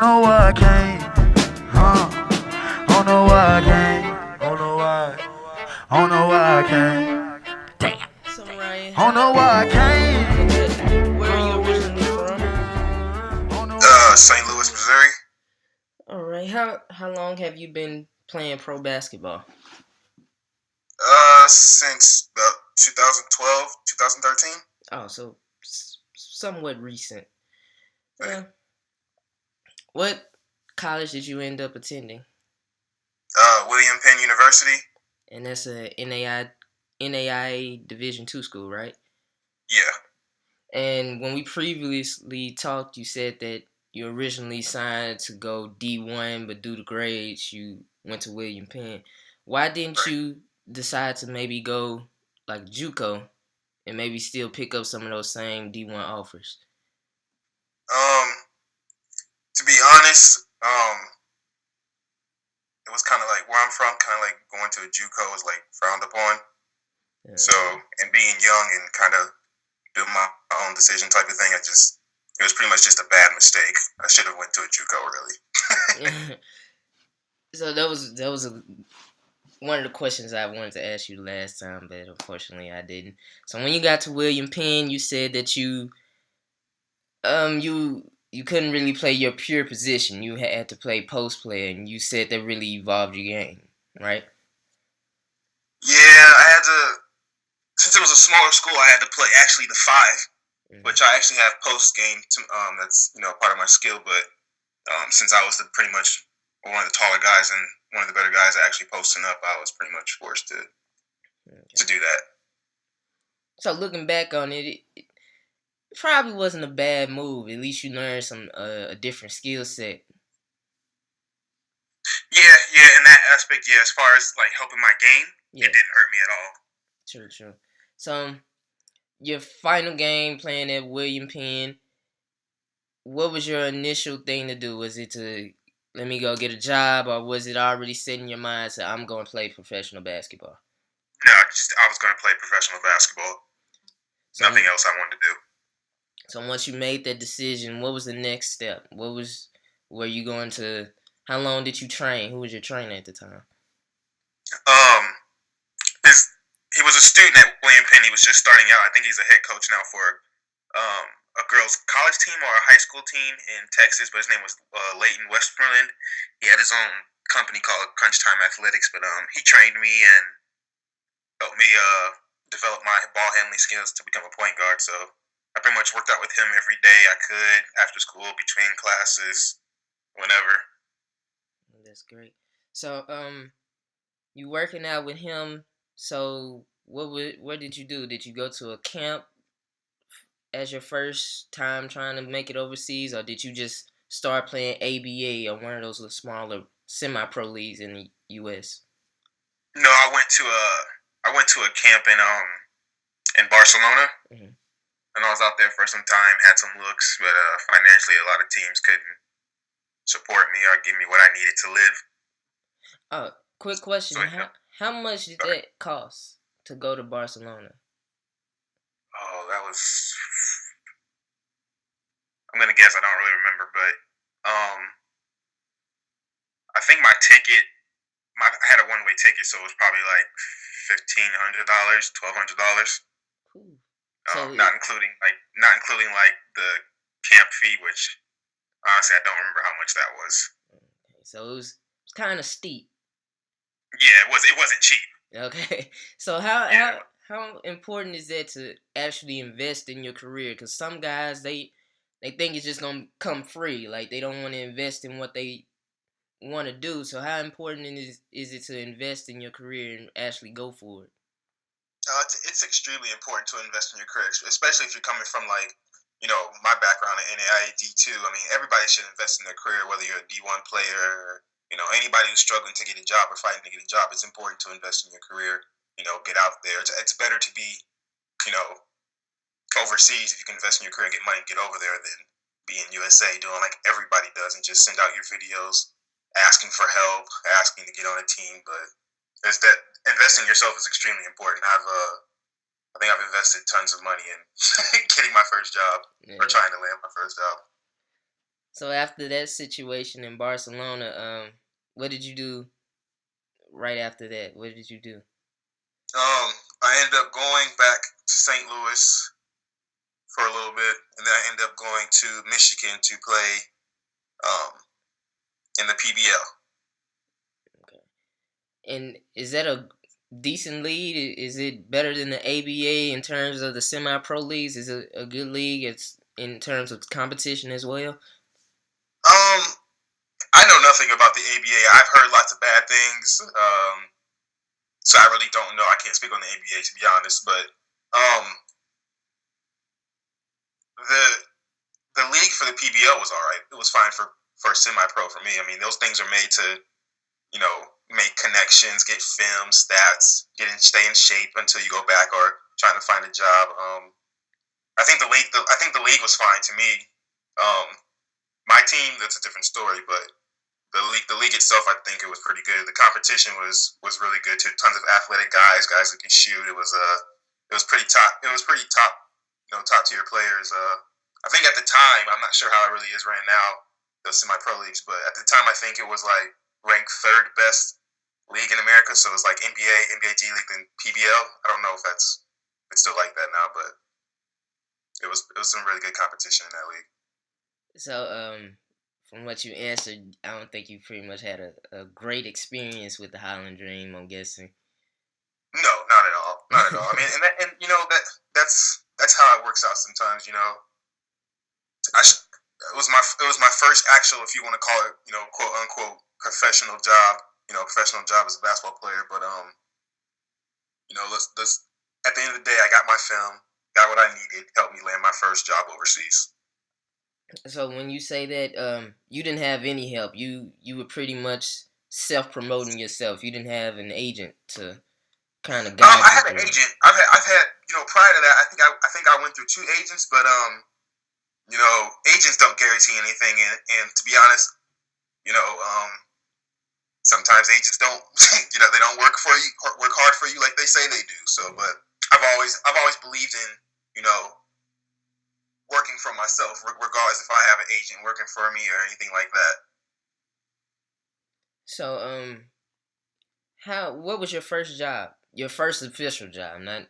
know why I came. Don't know why I came. Don't know why. Don't know why I came. Damn. So Ryan, Don't know why I came. where are you originally from? St. Louis, Missouri. All right. How long have you been playing pro basketball? Since about 2012, 2013. Oh, so somewhat recent. Right. What college did you end up attending? William Penn University. And that's a NAIA Division II school, right? Yeah. And when we previously talked, you said that you originally signed to go D1, but due to grades, you went to William Penn. Why didn't Right. you decide to maybe go like JUCO and maybe still pick up some of those same D1 offers? To be honest, it was kind of like where I'm from, kind of like going to a JUCO was like frowned upon. Yeah. So, and being young and kind of doing my own decision type of thing, it was pretty much just a bad mistake. I should have went to a JUCO really. So that was one of the questions I wanted to ask you last time, but unfortunately I didn't. So when you got to William Penn, you said that you couldn't really play your pure position. You had to play post player, and you said that really evolved your game, right? Yeah, I had to. Since it was a smaller school, I had to play actually the 5, which I actually have post game. That's part of my skill. But since I was pretty much one of the taller guys and one of the better guys at actually posting up, I was pretty much forced to do that. So looking back on it, it probably wasn't a bad move. At least you learned some a different skill set. Yeah, in that aspect, yeah. As far as like helping my game, Yeah. It didn't hurt me at all. True. So your final game playing at William Penn, what was your initial thing to do? Was it to let me go get a job, or was it already set in your mind that I'm going to play professional basketball? No, I was going to play professional basketball. So, nothing else I wanted to do. So once you made that decision, what was the next step? Were you going to? How long did you train? Who was your trainer at the time? He was a student at William Penn. He was just starting out. I think he's a head coach now for a girls' college team or a high school team in Texas. But his name was Leighton Westmoreland. He had his own company called Crunch Time Athletics. But he trained me and helped me develop my ball handling skills to become a point guard. So I pretty much worked out with him every day I could after school, between classes, whenever. That's great. So you working out with him. So what did you do? Did you go to a camp as your first time trying to make it overseas, or did you just start playing ABA or one of those smaller semi-pro leagues in the U.S.? No, I went to a camp in Barcelona, and I was out there for some time. Had some looks, but financially, a lot of teams couldn't support me or give me what I needed to live. Quick question: So, how much did that cost to go to Barcelona? Oh, that was. I'm gonna guess. I don't really remember, but I think my ticket. I had a one-way ticket, so it was probably like $1,500, $1,200. So not including the camp fee, which honestly I don't remember how much that was. Okay, so it was kind of steep. Yeah, it wasn't cheap. Okay, so how important is that to actually invest in your career? Because some guys they think it's just gonna come free, like they don't want to invest in what they want to do. So how important is it to invest in your career and actually go for it? It's extremely important to invest in your career, especially if you're coming from my background in NAIA D2. I mean, everybody should invest in their career, whether you're a D1 player or anybody who's struggling to get a job or fighting to get a job. It's important to invest in your career. Get out there. It's better to be overseas if you can invest in your career and get money and get over there than be in USA doing like everybody does and just send out your videos asking for help, asking to get on a team. But there's that investing in yourself is extremely important. I think I've invested tons of money in getting my first job or trying to land my first job. So after that situation in Barcelona, what did you do right after that? What did you do? I ended up going back to St. Louis for a little bit, and then I ended up going to Michigan to play um, in the PBL. Okay. And is that a decent league? Is it better than the ABA in terms of the semi-pro leagues? Is it a good league? It's in terms of competition as well. I know nothing about the ABA. I've heard lots of bad things, so I really don't know. I can't speak on the ABA to be honest, but um, the the league for the PBL was all right. It was fine for semi-pro for me. I mean, those things are made to make connections, get film, stats, stay in shape until you go back or trying to find a job. I think the league was fine to me. Um, my team, that's a different story, but the league itself, I think it was pretty good. The competition was really good too. Tons of athletic guys who can shoot. It was pretty top. It was pretty top, top tier players. I think at the time, I'm not sure how it really is right now, the semi pro leagues, but at the time, I think it was like ranked third best league in America. So it was like NBA, NBA G League, and PBL. I don't know if it's still like that now, but it was some really good competition in that league. So, from what you answered, I don't think you pretty much had a great experience with the Highland Dream. I'm guessing. No, not at all. Not at all. I mean, that's how it works out sometimes. It was my first actual, if you want to call it, quote unquote professional job. Professional job as a basketball player. But let's at the end of the day, I got my film, got what I needed, helped me land my first job overseas. So when you say that, you didn't have any help. You were pretty much self promoting yourself. You didn't have an agent to kind of guide I you had an through. agent. I've had prior to that, I think I went through two agents, but agents don't guarantee anything, and to be honest, sometimes agents don't, they don't work for you, work hard for you like they say they do. So, but I've always believed in, working for myself, regardless if I have an agent working for me or anything like that. So, what was your first job? Your first official job, not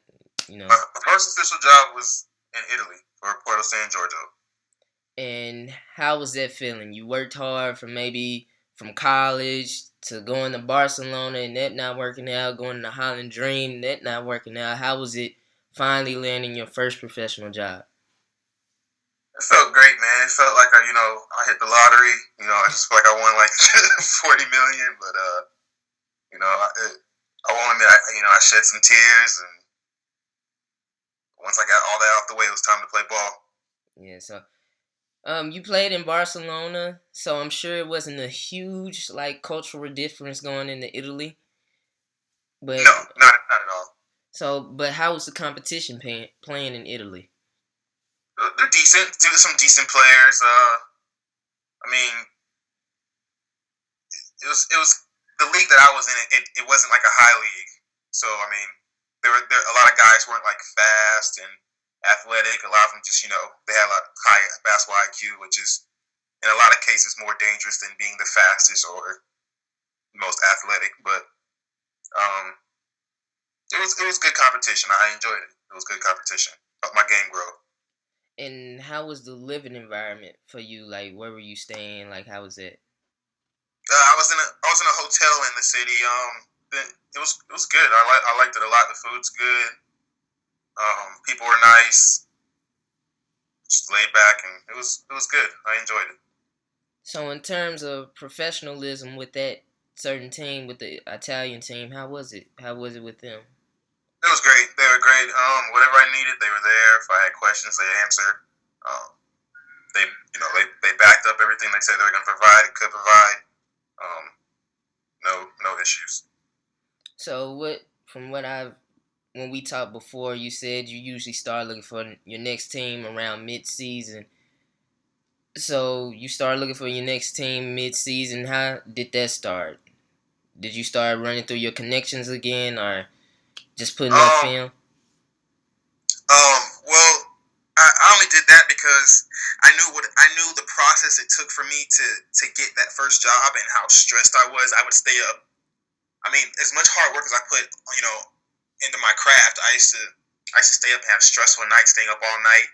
My first official job was in Italy for Porto San Giorgio. And how was that feeling? You worked hard from college to going to Barcelona and that not working out, going to Holland Dream, that not working out. How was it finally landing your first professional job? It felt great, man. It felt like I hit the lottery. I just felt like I won like 40 million. But I won't admit, I shed some tears, and once I got all that out the way, it was time to play ball. Yeah, so you played in Barcelona, so I'm sure it wasn't a huge cultural difference going into Italy. But No, not at all. So, but how was the competition playing in Italy? They're decent. There's some decent players. I mean, it was the league that I was in. It wasn't like a high league, so I mean, there a lot of guys weren't like fast and athletic. A lot of them just they had a lot of high basketball IQ, which is in a lot of cases more dangerous than being the fastest or most athletic. But um, it was good competition. I enjoyed it. It was good competition. Helped my game grow. And how was the living environment for you? Like, where were you staying? Like, how was it? I was in a hotel in the city. It was good. I liked it a lot. The food's good. People were nice, just laid back, and it was good. I enjoyed it. So, in terms of professionalism with that certain team, with the Italian team, how was it? How was it with them? It was great. They were great. Whatever I needed, they were there. If I had questions, they answered. Um, they backed up everything they said they were going to provide. It could provide. Um, no issues. So, when we talked before, you said you usually start looking for your next team around mid-season. So, you started looking for your next team mid-season. How did that start? Did you start running through your connections again, or just putting up film? Well, I only did that because I knew the process it took for me to get that first job and how stressed I was. I would stay up. I mean, as much hard work as I put, into my craft, I used to stay up and have stressful nights, staying up all night,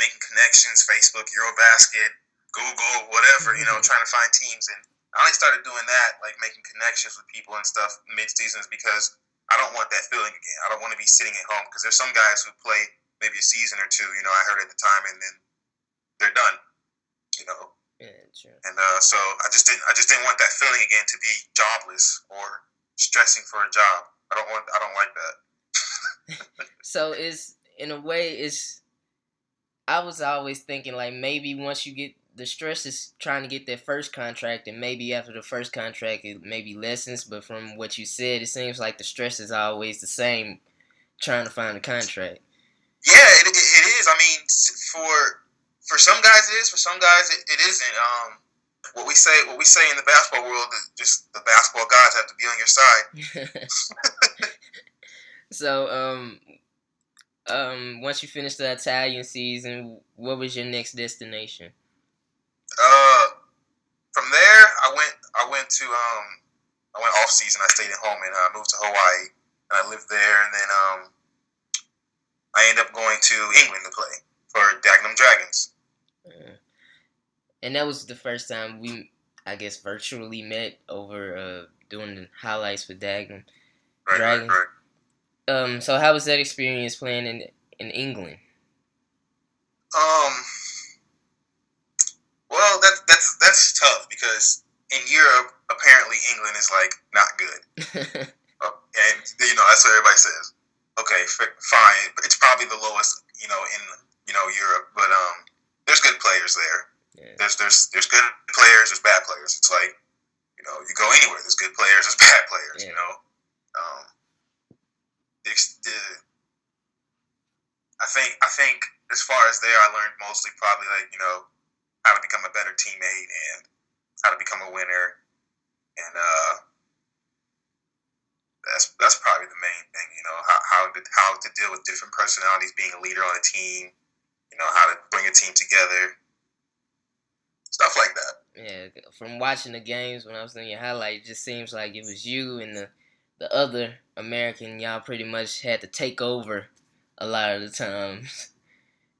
making connections, Facebook, Eurobasket, Google, whatever, trying to find teams. And I only started doing that, like making connections with people and stuff mid-seasons, because I don't want that feeling again. I don't want to be sitting at home, because there's some guys who play maybe a season or two, I heard at the time, and then they're done, Yeah, true. And so I just didn't want that feeling again, to be jobless or stressing for a job. I don't like that. So in a way, I was always thinking like maybe once you get the stress is trying to get that first contract, and maybe after the first contract it maybe lessens. But from what you said, it seems like the stress is always the same, trying to find a contract. Yeah, it is. I mean, for some guys it is. For some guys it isn't. What we say in the basketball world is just the basketball gods have to be on your side. So, once you finished the Italian season, what was your next destination? From there, I went off season. I stayed at home and I moved to Hawaii, and I lived there. And then I ended up going to England to play for Dagenham Dragons. And that was the first time we, I guess, virtually met over doing the highlights for Dagenham Dragons. Right. So how was that experience playing in England? Well, that's tough, because in Europe, apparently England is like not good, and that's what everybody says. Okay, fine, it's probably the lowest, in Europe, but there's good players there. Yeah. There's good players, there's bad players. It's like, you go anywhere, there's good players, there's bad players. Yeah. I think as far as there, I learned mostly probably like how to become a better teammate and how to become a winner, and that's probably the main thing. How to deal with different personalities, being a leader on a team. How to bring a team together, stuff like that. Yeah, from watching the games when I was doing your highlight, it just seems like it was you and the other American. Y'all pretty much had to take over a lot of the times.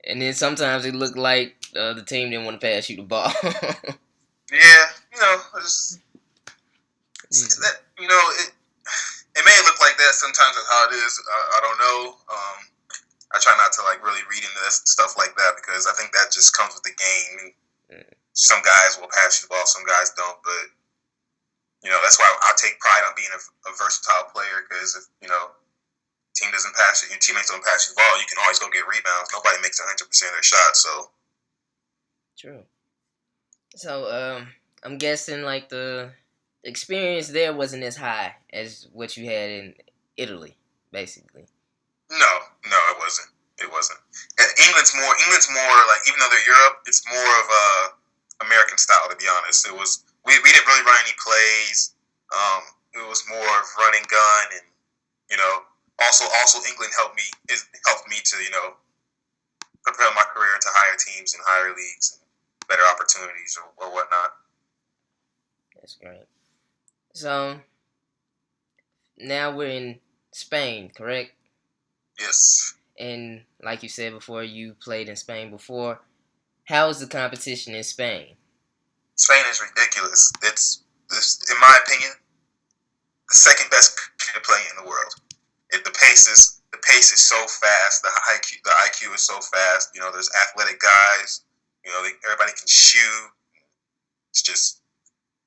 And then sometimes it looked like the team didn't want to pass you the ball. Yeah, it may look like that sometimes. That's how it is. I don't know. I try not to like really read into stuff like that, because I think that just comes with the game. Some guys will pass you the ball, some guys don't. But that's why I take pride on being a versatile player, because if team doesn't pass you, your teammates don't pass you the ball, you can always go get rebounds. Nobody makes 100% of their shots, so. True. So, I'm guessing like the experience there wasn't as high as what you had in Italy, basically. No, it wasn't. And England's more like, even though they're Europe, it's more of a American style, to be honest. It was we didn't really run any plays. It was more of run and gun, and also England helped me to propel my career into higher teams and higher leagues and better opportunities or whatnot. That's great. So now we're in Spain, correct? Yes. And like you said before, you played in Spain before. How is the competition in Spain? Spain is ridiculous. It's in my opinion, the second best to play in the world. The pace is so fast. The IQ is so fast. There's athletic guys. Everybody can shoot. It's just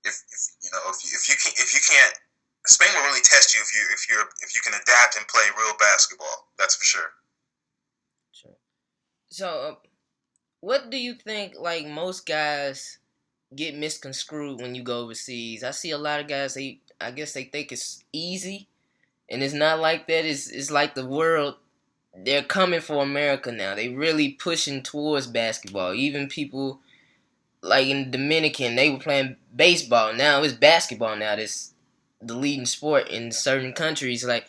if you can't, Spain will really test you if you can adapt and play real basketball. That's for sure. Sure. So, what do you think? Like most guys get misconstrued when you go overseas. I see a lot of guys. I guess they think it's easy, and it's not like that. It's like the world. They're coming for America now. They really pushing towards basketball. Even people like in Dominican, they were playing baseball. Now it's basketball. Now that's the leading sport in certain countries. Like,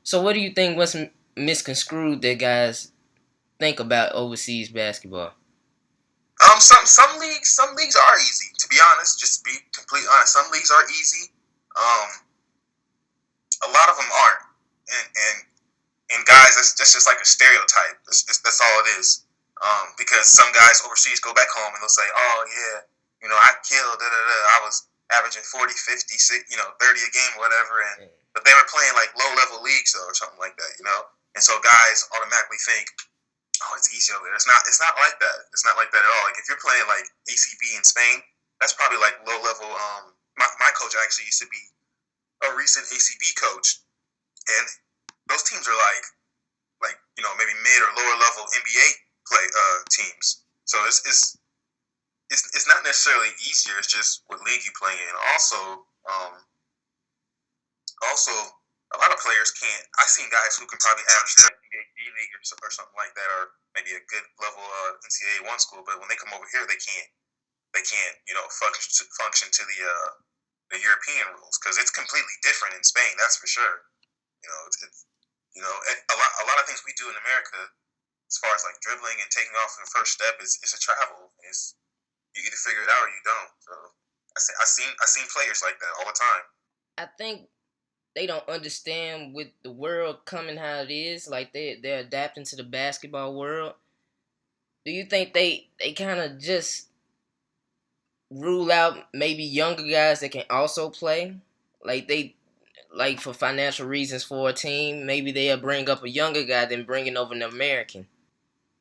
so what do you think was misconstrued that guys think about overseas basketball? Some leagues are easy. To be honest, just to be completely honest, some leagues are easy. A lot of them aren't, and guys, that's just like a stereotype. That's all it is. Because some guys overseas go back home and they'll say, "Oh yeah, I killed. I was averaging 40, 50, 30 a game, or whatever." But they were playing like low level leagues though, or something like that, And so guys automatically think, "Oh, it's easy over there." It's not. It's not like that. It's not like that at all. Like if you're playing like ACB in Spain, that's probably like low level. My coach actually used to be a recent ACB coach, and those teams are like maybe mid or lower level NBA play teams. So it's not necessarily easier. It's just what league you play in. Also, a lot of players can't. I've seen guys who can probably average NBA D League or something like that, or maybe a good level NCAA one school. But when they come over here, they can't. They can't function to the European rules because it's completely different in Spain. That's for sure. A lot of things we do in America, as far as like dribbling and taking off the first step, is a travel. You either figure it out or you don't. So I seen players like that all the time. I think they don't understand with the world coming how it is. Like they're adapting to the basketball world. Do you think they kind of just rule out maybe younger guys that can also play? Like for financial reasons for a team, maybe they'll bring up a younger guy than bringing over an American.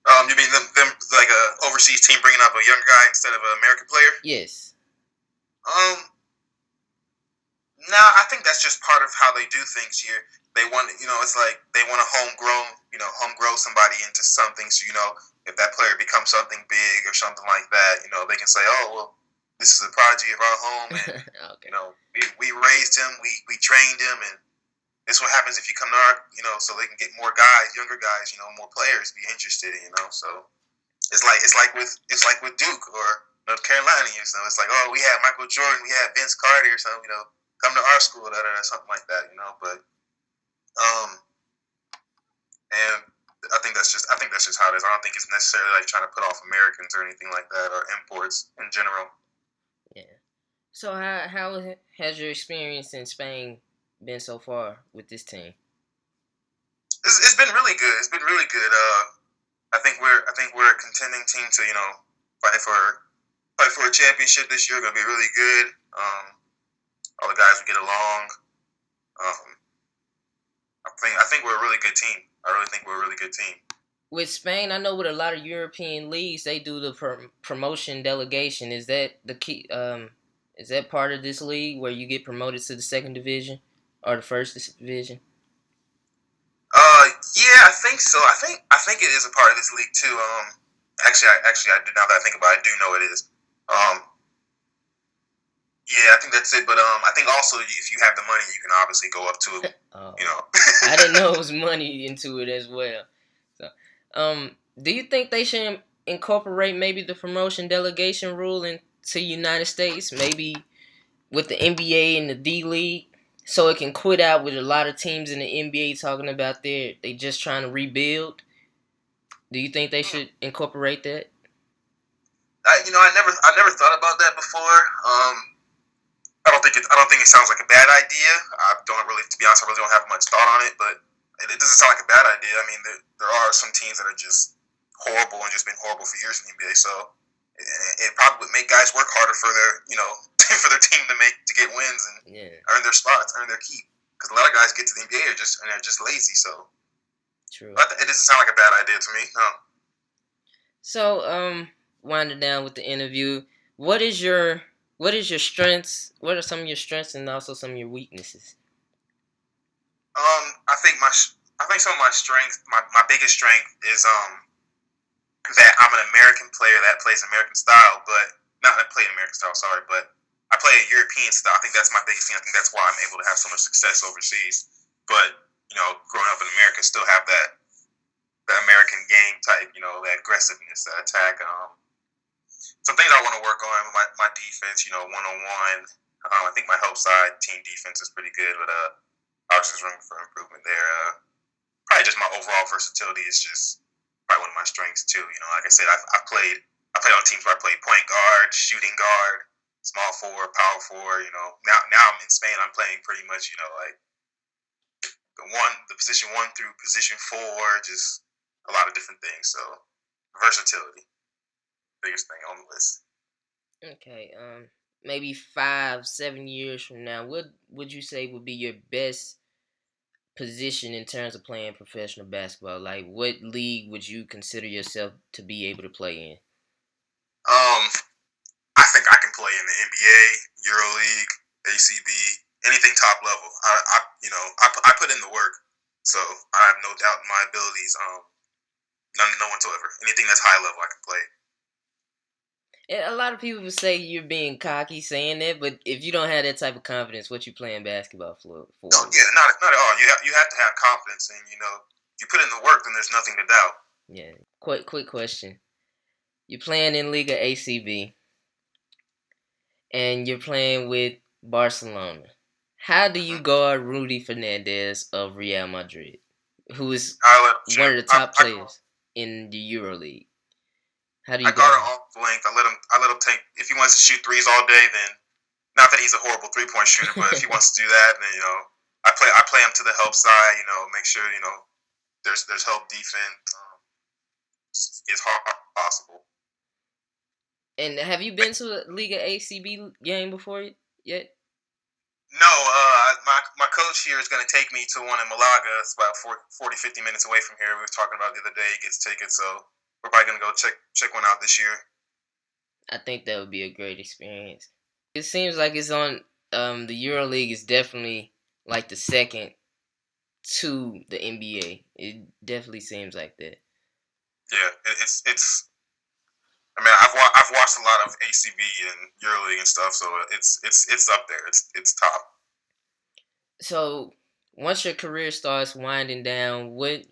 You mean them like a overseas team bringing up a younger guy instead of an American player? Yes. No, I think that's just part of how they do things here. They want, it's like they want to homegrow somebody into something. So, if that player becomes something big or something like that, they can say, "Oh, well, this is a prodigy of our home, and Okay. we raised him, we trained him, and this is what happens if you come to our, so they can get more guys, younger guys, more players be interested in, So it's like with Duke or North Carolina, It's like, oh, we had Michael Jordan, we had Vince Carter, or something, come to our school, something like that, But and I think that's just how it is. I don't think it's necessarily like trying to put off Americans or anything like that, or imports in general. Yeah. So how has your experience in Spain been so far with this team? It's been really good. It's been really good. I think we're a contending team to fight for a championship this year. Gonna be really good. All the guys will get along. I think we're a really good team. I really think we're a really good team. With Spain, I know with a lot of European leagues, they do the promotion delegation. Is that the key? Is that part of this league where you get promoted to the second division or the first division? Yeah, I think so. I think it is a part of this league too. Actually, I do, now that I think about it, I do know it is. Yeah, I think that's it. But I think also if you have the money, you can obviously go up to, I didn't know it was money into it as well. So, do you think they should incorporate maybe the promotion delegation rule into the United States, maybe with the NBA and the D League, so it can quit out with a lot of teams in the NBA talking about they just trying to rebuild? Do you think they should incorporate that? I never thought about that before. I don't think it sounds like a bad idea. I don't really, to be honest, I really don't have much thought on it, but it doesn't sound like a bad idea. I mean, there are some teams that are just horrible and just been horrible for years in the NBA. So it probably would make guys work harder for their for their team to get wins and earn their spots, earn their keep. Because a lot of guys get to the NBA and they're just lazy. So true. It doesn't sound like a bad idea to me. No. So winding down with the interview, what is your strengths? What are some of your strengths and also some of your weaknesses? I think some of my strengths, my biggest strength is that I'm an American player that plays American style, but not that play American style. Sorry, but I play a European style. I think that's my biggest thing. I think that's why I'm able to have so much success overseas. But growing up in America, still have that American game type. That aggressiveness, that attack. Some things I want to work on. My defense. 1-on-1. I think my help side team defense is pretty good, but obviously there's room for improvement there. Probably just my overall versatility is just probably one of my strengths too. Like I said, I played on teams where I played point guard, shooting guard, small forward, power forward. Now I'm in Spain. I'm playing pretty much like the position 1 through position 4, just a lot of different things. So versatility, biggest thing on the list. Okay. Maybe 5-7 years from now, what would you say would be your best position in terms of playing professional basketball? Like, what league would you consider yourself to be able to play in? I think I can play in the NBA, EuroLeague, ACB, anything top level. I put in the work, so I have no doubt in my abilities. None whatsoever. Anything that's high level, I can play. A lot of people would say you're being cocky saying that, but if you don't have that type of confidence, what you playing basketball for? No, yeah, not at all. You have to have confidence, and you put in the work, then there's nothing to doubt. Yeah. Quick question. You're playing in Liga ACB, and you're playing with Barcelona. How do you guard Rudy Fernandez of Real Madrid, who is one of the top players in the EuroLeague? How do you guard him off length. I let him take. If he wants to shoot threes all day, then not that he's a horrible 3-point shooter, but if he wants to do that, then I play him to the help side. Make sure there's help defense. As hard as possible. And have you been to a Liga ACB game before yet? No, my coach here is going to take me to one in Malaga. It's about 40-50 minutes away from here. We were talking about the other day. He gets tickets, so we're probably going to go check one out this year. I think that would be a great experience. It seems like it's on the EuroLeague is definitely like the second to the NBA. It definitely seems like that. Yeah, it's. I mean, I've watched a lot of ACB and EuroLeague and stuff, so it's up there. It's top. So once your career starts winding down, where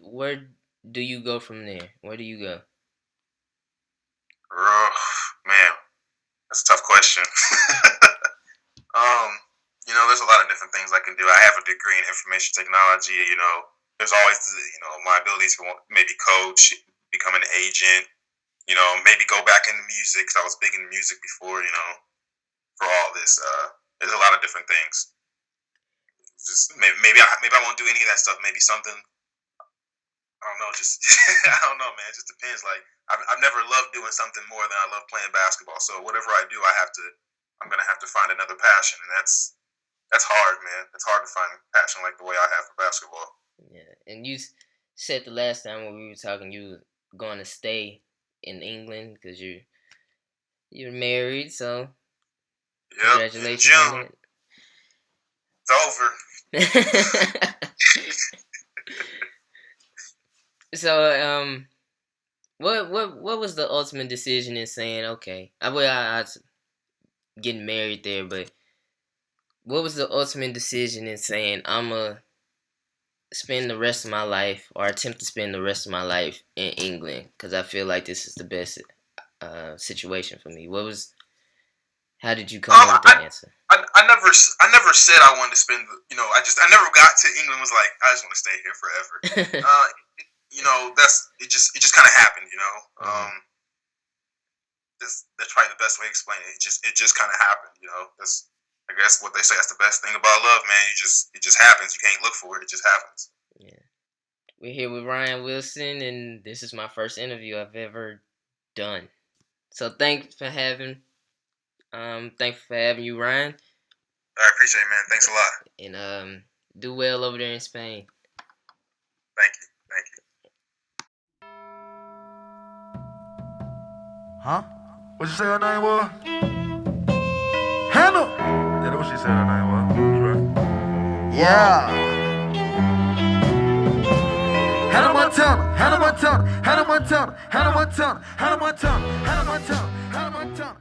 do you go from there? Where do you go? Man, that's a tough question. There's a lot of different things I can do. I have a degree in information technology. There's always my ability to maybe coach, become an agent. Maybe go back into music, because I was big into music before, for all this. There's a lot of different things. Just maybe I won't do any of that stuff. Maybe something, I don't know, just, I don't know, man. It just depends. Like, I've never loved doing something more than I love playing basketball. So whatever I do, I'm going to have to find another passion. And that's hard, man. It's hard to find passion like the way I have for basketball. Yeah, and you said the last time when we were talking, you were going to stay in England because you're married, so congratulations on it. It's over. So, what was the ultimate decision in saying, okay, I getting married there, but what was the ultimate decision in saying I'm gonna spend the rest of my life, or attempt to spend the rest of my life in England, because I feel like this is the best situation for me? How did you come up with that answer? I never said I wanted to spend. I never got to England. Was like, I just want to stay here forever. It just kind of happened. That's probably the best way to explain it. It just kind of happened. That's, I guess, what they say. That's the best thing about love, man. It just happens. You can't look for it. It just happens. Yeah. We're here with Ryan Wilson, and this is my first interview I've ever done. So thanks for having you, Ryan. I appreciate it, man. Thanks a lot. And do well over there in Spain. Thank you. Huh? What you say her name was? Hannah! Yeah, that's what she said her name was. You right. Yeah. Hannah Montana, Hannah Montana, Hannah Montana, Hannah Montana, Hannah Montana, Hannah Montana, Hannah Montana.